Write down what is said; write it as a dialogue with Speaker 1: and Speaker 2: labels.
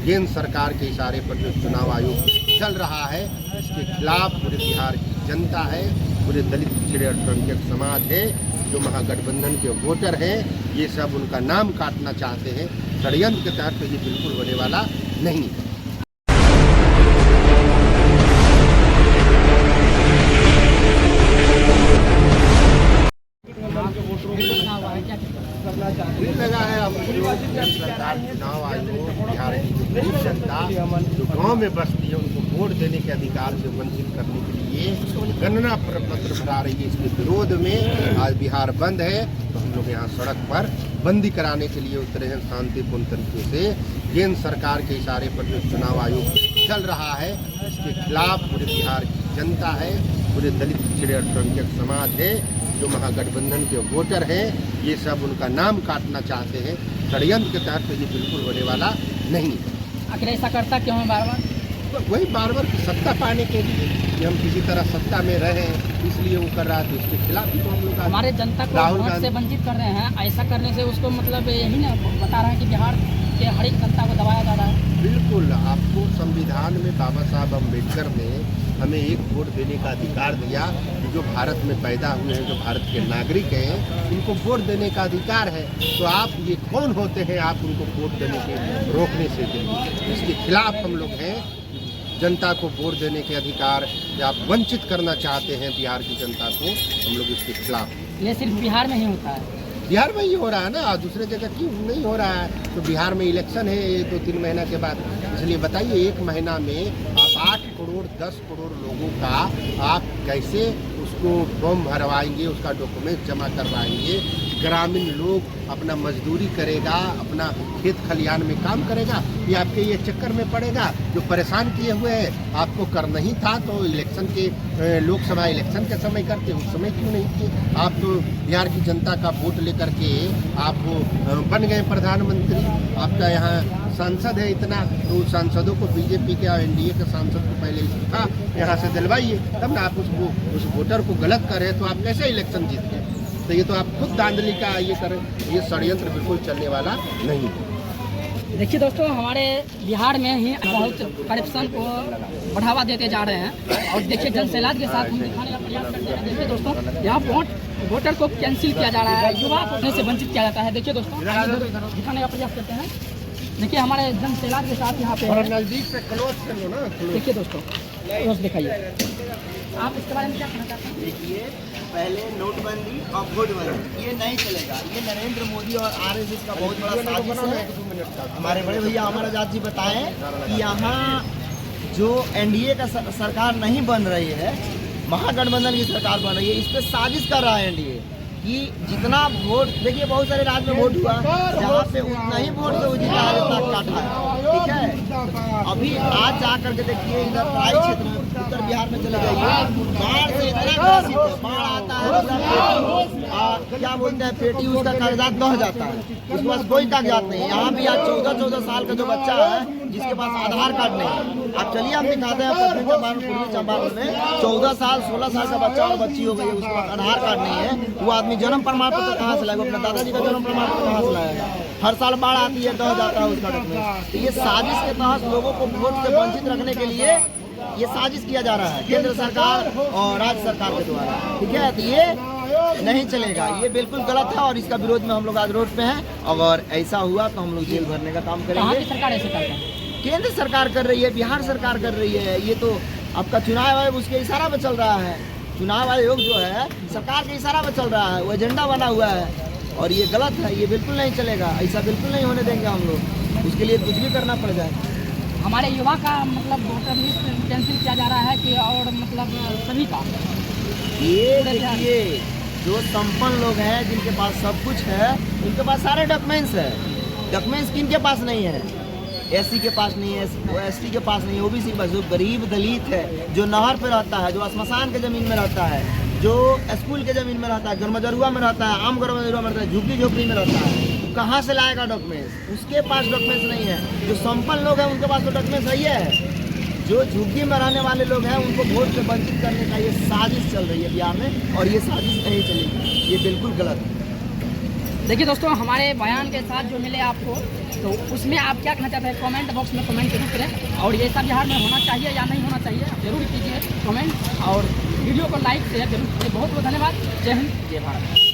Speaker 1: केंद्र सरकार के इशारे पर जो चुनाव आयोग चल रहा है, इसके खिलाफ पूरे बिहार की जनता है, पूरे दलित पिछड़े अल्पसंख्यक समाज है, जो महागठबंधन के वोटर हैं, ये सब उनका नाम काटना चाहते हैं। षड्यंत्र के तहत तो ये बिल्कुल होने वाला नहीं है। लगा है अब सरकार चुनाव आयोग बिहार की जनता जो गांव में बसती है उनको वोट देने के अधिकार से वंचित करने के लिए गणना पत्र भरा रही है। इसके विरोध में आज बिहार बंद है, तो हम लोग यहाँ सड़क पर बंदी कराने के लिए उतरे हैं शांतिपूर्ण तरीके से। केंद्र सरकार के इशारे पर जो चुनाव आयोग चल रहा है, इसके खिलाफ पूरे बिहार की जनता है, पूरे दलित पिछड़े अल्पसंख्यक समाज है, जो महागठबंधन के वोटर हैं, ये सब उनका नाम काटना चाहते हैं। षड्यंत्र के तहत तो ये बिल्कुल होने वाला नहीं है।
Speaker 2: आखिर ऐसा करता क्यों है बार बार?
Speaker 1: वही बार बार सत्ता पाने के लिए कि हम किसी तरह सत्ता में रहें, इसलिए वो कर रहा है। तो इसके खिलाफ भी तो हम लोग
Speaker 2: हमारे जनता को वोट से वंचित कर रहे हैं। ऐसा करने से उसको मतलब यही ना बता रहे हैं कि बिहार के हर एक जनता को दबाया जा रहा है।
Speaker 1: बिल्कुल, आपको संविधान में बाबा साहब अम्बेडकर ने हमें एक वोट देने का अधिकार दिया। जो भारत में पैदा हुए हैं, जो भारत के नागरिक हैं, उनको वोट देने का अधिकार है। तो आप ये कौन होते हैं आप उनको वोट देने के रोकने से देंगे? इसके खिलाफ हम लोग हैं। जनता को वोट देने के अधिकार या आप वंचित करना चाहते हैं बिहार की जनता को, हम लोग इसके खिलाफ।
Speaker 2: ये सिर्फ बिहार में ही होता है?
Speaker 1: बिहार में ही हो रहा है ना, दूसरे जगह क्यों नहीं हो रहा है? तो बिहार में इलेक्शन है 2-3 महीना के बाद, इसलिए बताइए 1 महीना में आप 8 करोड़ 10 करोड़ लोगों का आप कैसे उसको फॉर्म भरवाएंगे, उसका डॉक्यूमेंट जमा करवाएंगे? ग्रामीण लोग अपना मजदूरी करेगा, अपना खेत खलिहान में काम करेगा, ये आपके ये चक्कर में पड़ेगा? जो परेशान किए हुए हैं, आपको करना ही था तो इलेक्शन के लोकसभा इलेक्शन के समय करते, उस समय क्यों नहीं किए? आप तो बिहार की जनता का वोट लेकर के आप बन गए प्रधानमंत्री। आपका यहाँ सांसद है इतना, तो सांसदों को बीजेपी के और एनडीए के सांसद को पहले इस्तीफा यहाँ से दिलवाइए, तब ना आप उस वोटर को गलत कर रहे हैं, तो आप कैसे इलेक्शन जीत गए? तो ये तो आप खुद धांधली का ये करें, ये षड्यंत्र बिल्कुल चलने वाला नहीं है।
Speaker 2: देखिए दोस्तों, हमारे बिहार में ही बहुत करप्शन को बढ़ावा देते जा रहे हैं और देखिए जनसैलाब के साथ हम दिखाने का प्रयास करते हैं। देखिए दोस्तों, यहाँ वोटर को कैंसिल किया जा रहा है, युवा को से वंचित किया जाता है। देखिए दोस्तों, दिखाने का प्रयास करते हैं। देखिए हमारे जनसैलाब के साथ यहाँ पे
Speaker 1: नजदीक से क्लोज कर लो ना।
Speaker 2: देखिए दोस्तों, दिखाइए आप इसके बारे में क्या कहना चाहते हैं?
Speaker 3: देखिए, पहले नोटबंदी और वोटबंदी ये नहीं चलेगा। ये नरेंद्र मोदी और आरएसएस का बहुत बड़ा साजिश है। हमारे बड़े भैया अमर आजाद जी बताएं कि यहाँ जो एनडीए का सरकार नहीं बन रही है, महागठबंधन की सरकार बन रही है, इस पर साजिश कर रहा है एनडीए कि जितना वोट, देखिए बहुत सारे राज्य में वोट हुआ, जहाँ पे उतना ही वोट से जीता है जितना काटा है, ठीक है। अभी आज जा करके देखिए इधर तराई क्षेत्र में, उत्तर बिहार में चले जाइए, बाढ़ से इतना ग्रसित है, बाढ़ आता है, क्या बोलते हैं, पेटी उसका कागजात बह जाता है, उसके पास कोई कागजात नहीं है। यहाँ भी आज 14-14 साल का जो बच्चा है जिसके पास आधार कार्ड नहीं है, आप चलिए हम दिखाते हैं पश्चिम चंपारण, पूर्वी चंपारण में 14 साल 16 साल का बच्चा और बच्ची हो गई है, उसके पास आधार कार्ड नहीं है। वो आदमी जन्म प्रमाण पत्र कहाँ से लाएगा? अपने दादाजी का जन्म प्रमाण पत्र कहाँ से लाएगा? हर साल बाढ़ आती है, दह जाता है उसका डॉक्यूमेंट। तो ये साजिश के तहत लोगों को वोट से वंचित रखने के लिए ये साजिश किया जा रहा है केंद्र सरकार और राज्य सरकार के द्वारा, ठीक है। तो ये नहीं चलेगा, ये बिल्कुल गलत है और इसका विरोध में हम लोग आज रोड पे हैं। अगर ऐसा हुआ तो हम लोग जेल भरने का काम करेंगे।
Speaker 2: सरकार ऐसे करता है?
Speaker 3: केंद्र सरकार कर रही है, बिहार सरकार कर रही है। ये तो आपका चुनाव आयोग उसके इशारा पर चल रहा है। चुनाव आयोग जो है सरकार के इशारा पर चल रहा है, वो एजेंडा बना हुआ है और ये गलत है, ये बिल्कुल नहीं चलेगा। ऐसा बिल्कुल नहीं होने देंगे हम लोग, उसके लिए कुछ भी करना पड़ जाए।
Speaker 2: हमारे युवा का मतलब वोटर लिस्ट कैंसिल किया जा रहा है कि और मतलब सभी का?
Speaker 3: ये देखिए, जो संपन्न लोग हैं जिनके पास सब कुछ है, उनके पास सारे डॉक्यूमेंट्स है। डॉक्यूमेंट्स किन के पास नहीं है? एससी के पास नहीं है, एसटी के पास नहीं है, ओबीसी के पास। जो गरीब दलित है, जो नहर पे रहता है, जो श्मशान के ज़मीन में रहता है, जो स्कूल के ज़मीन में रहता है, गरमजरुआ में रहता है, आम गरमजरुआ में रहता है, झुग्गी झोपड़ी में रहता है, कहाँ से लाएगा डॉक्यूमेंट्स? उसके पास डॉक्यूमेंट्स नहीं है। जो संपन्न लोग हैं उनके पास तो डॉक्यूमेंट्स सही है। जो झुग्गी में रहने वाले लोग हैं उनको वोट से वंचित करने का ये साजिश चल रही है बिहार में, और ये साजिश नहीं चलेगी, ये बिल्कुल गलत है।
Speaker 2: देखिए दोस्तों, हमारे बयान के साथ जो मिले आपको, तो उसमें आप क्या कहना चाहते हैं कमेंट बॉक्स में कमेंट जरूर करें। और ये सब बिहार में होना चाहिए या नहीं होना चाहिए आप जरूर कीजिए कमेंट, और वीडियो को लाइक शेयर जरूर कीजिए। बहुत बहुत धन्यवाद। जय हिंद, जय भारत।